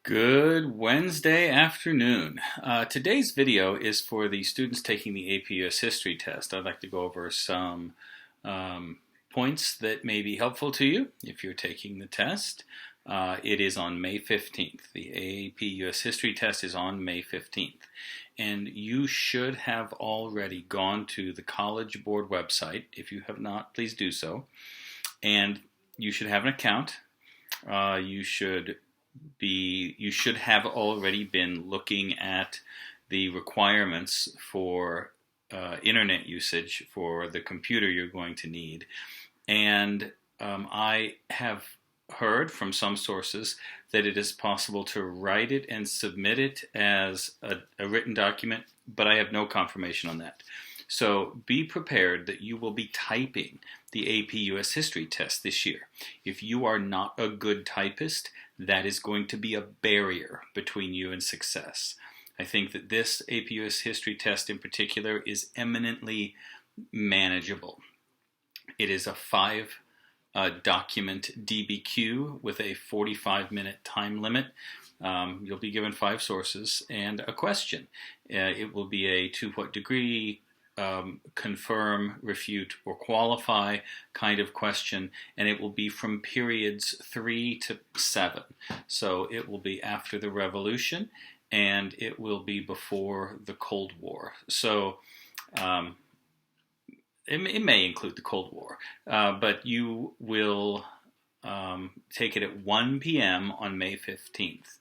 Good Wednesday afternoon. Today's video is for the students taking the AP US History test. I'd like to go over some um, points that may be helpful to you if you're taking the test. It is on May 15th. The AP US History test is on May 15th. And you should have already gone to the College Board website. If you have not, please do so. And you should have an account. You should have already been looking at the requirements for internet usage for the computer you're going to need. And I have heard from some sources that it is possible to write it and submit it as a written document, but I have no confirmation on that. So be prepared that you will be typing the AP US History test this year. If you are not a good typist, that is going to be a barrier between you and success. I think that this AP US History test in particular is eminently manageable. It is a 5-document DBQ with a 45-minute time limit. You'll be given 5 sources and a question. It will be a to what degree, confirm, refute, or qualify kind of question, and it will be from periods 3 to 7. So it will be after the Revolution, and it will be before the Cold War. So it may include the Cold War, but you will take it at 1 p.m. on May 15th.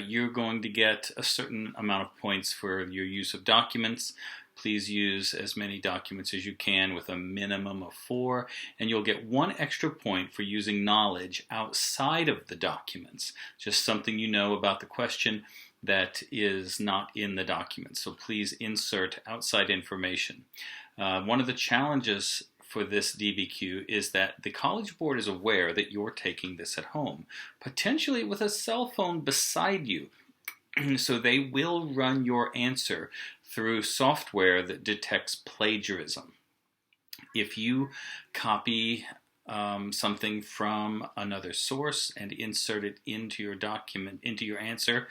You're going to get a certain amount of points for your use of documents. Please use as many documents as you can with a minimum of 4, and you'll get 1 extra point for using knowledge outside of the documents, just something you know about the question that is not in the document. So please insert outside information. One of the challenges for this DBQ is that the College Board is aware that you're taking this at home, potentially with a cell phone beside you. So they will run your answer through software that detects plagiarism. If you copy something from another source and insert it into your document, into your answer,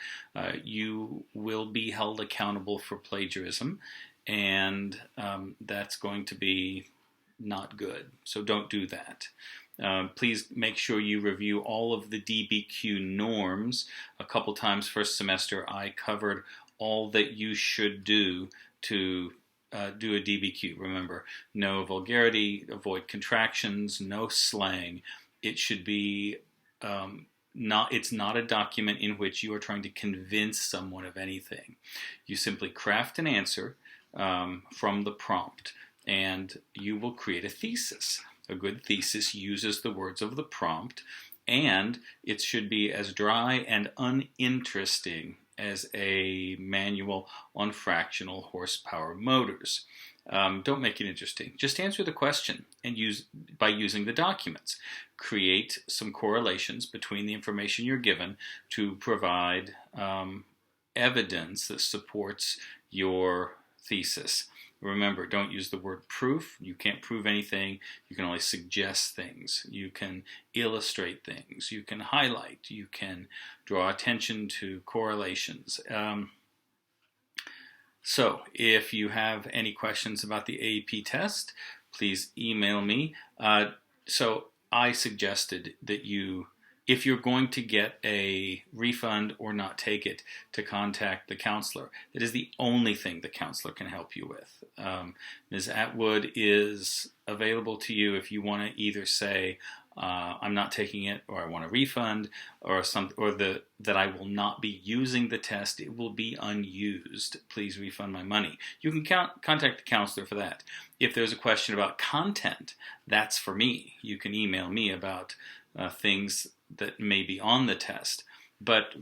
you will be held accountable for plagiarism, and that's going to be not good. So don't do that. Please make sure you review all of the Dbq norms. A couple times first semester I covered all that you should do to do a DBQ. Remember, no vulgarity, avoid contractions, no slang. It should be it's not a document in which you are trying to convince someone of anything. You simply craft an answer from the prompt, and you will create a thesis. A good thesis uses the words of the prompt, and it should be as dry and uninteresting as a manual on fractional horsepower motors. Don't make it interesting. Just answer the question and by using the documents. Create some correlations between the information you're given to provide evidence that supports your thesis. Remember, don't use the word proof. You can't prove anything. You can only suggest things. You can illustrate things. You can highlight. You can draw attention to correlations. So if you have any questions about the AP test, please email me. So I suggested that if you're going to get a refund or not take it, to contact the counselor. That is the only thing the counselor can help you with. Ms. Atwood is available to you if you want to either say, I'm not taking it, or I want a refund, or that I will not be using the test. It will be unused. Please refund my money. You can contact the counselor for that. If there's a question about content, that's for me. You can email me about things that may be on the test. But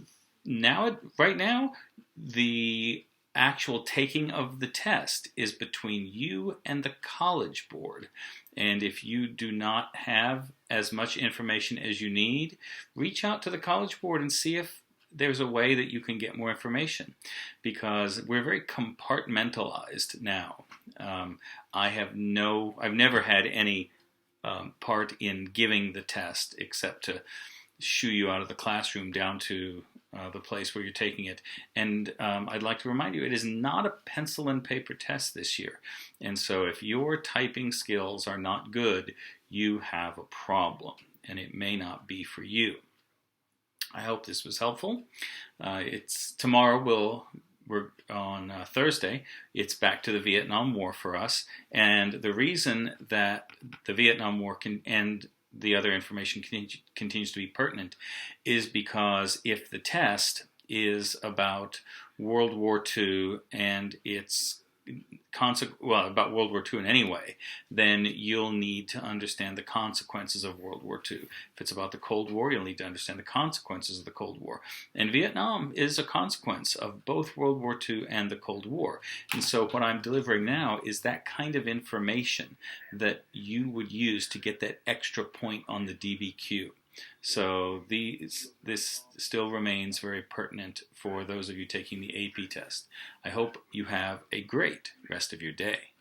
right now, the actual taking of the test is between you and the College Board. And if you do not have as much information as you need, reach out to the College Board and see if there's a way that you can get more information, because we're very compartmentalized now. I've never had any part in giving the test except to shoo you out of the classroom down to the place where you're taking it. And I'd like to remind you, it is not a pencil and paper test this year. And so if your typing skills are not good, you have a problem, and it may not be for you. I hope this was helpful. It's tomorrow. We're on Thursday. It's back to the Vietnam War for us, and the reason that the Vietnam War and the other information continues to be pertinent is because if the test is about World War II and its about World War II in any way, then you'll need to understand the consequences of World War II. If it's about the Cold War, you'll need to understand the consequences of the Cold War. And Vietnam is a consequence of both World War II and the Cold War. And so what I'm delivering now is that kind of information that you would use to get that extra point on the DBQ. So this still remains very pertinent for those of you taking the AP test. I hope you have a great rest of your day.